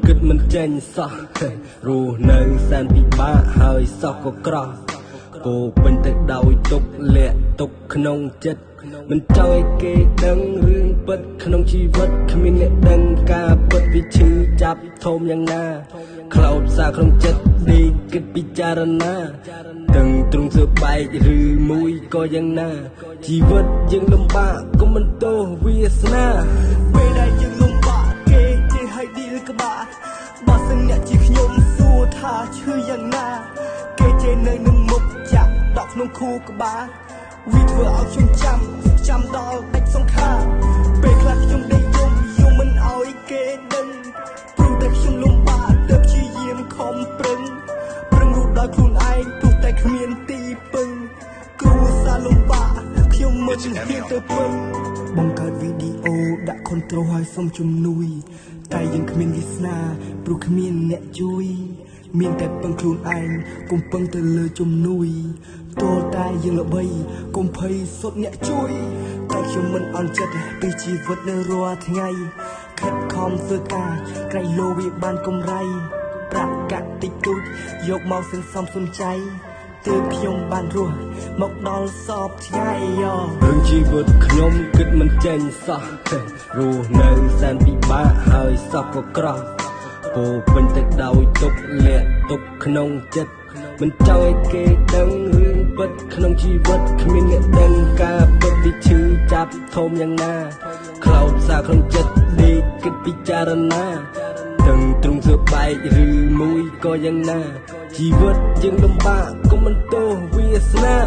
គិតមិនចេញសោះរស់នៅសែនពិបាកហើយសោះក៏ក្រោះពោពេញទៅដោយទុកលាក់ទុកក្នុងចិត្តមិនចង់ឲ្យគេដឹងរឿងពិតក្នុងជីវិតគ្មានអ្នកដឹងការពិតវាឈឺចាប់ធំយ៉ាងណាខ្លោចសារក្នុងចិត្តដេកគិតពិចារណាទាំងទ្រង់សើបែកឬមួយក៏យ៉ាងណាជីវិតយើងលំបាកក៏មិនទោសវាសនាពេលដែលយើងលំបាកគេជេរឲ្យឌីលក្បាលបើសិនអ្នកជាខ្ញុំសួរថាឈឺយ៉ាងណាគេជេរនៅនឹងមុខចាក់ដកក្នុងខួរក្បាលវាធ្វើឲ្យខ្ញុំចាំដល់ដាច់សង្ខារពេលខ្លះខ្ញុំដេកយំមិនឲ្យគេដឹងព្រោះតែខ្ញុំលំបាកទៅព្យាយាមខំប្រឹងរស់ដោយខ្លួនឯងព្រោះតែគ្មានទីពឹងគ្រួសារលំបាកខ្ញុំមិនហ៊ានទៅពឹងបង្កើតវីដេអូដាក់ខុនត្រូលឲ្យសុំជំនួយតែយើងគ្មានវាសនាព្រោះគ្មានអ្នកជួយមានតែពឹងខ្លួនឯងកុំពឹងទៅលើជំនួយតើតែយើងល្បីកុំភ័យសុទ្ធអ្នកជួយតែខ្ញុំមិនអន់ចិត្តពីជីវិតនៅរាល់ថ្ងៃខិតខំធ្វើការក្រៃលោវាបានកម្រៃប្រាក់កាក់តិចតួចយកមកសន្សំសំចៃទើបខ្ញុំបានរស់មកដល់សពថ្ងៃរឿងជីវិតខ្ញុំគិតមិនចេញសោះរស់នៅសែនពិបាកហើយសោះក៏ក្រោះពោពេញទៅដោយទុកលាក់ទុកក្នុងចិត្តមិនចង់ឲ្យគេដឹងរឿងពិតក្នុងជីវិតគ្មានអ្នកដឹងការពិតវាឈឺចាប់ធំយ៉ាងណាខ្លោចសារក្នុងចិត្តដេកគិតពិចារណាទាំងទ្រង់សើបែកឬមួយក៏យ៉ាងណាជីវិតយើងលំបាកក៏មិនទោសវាសនា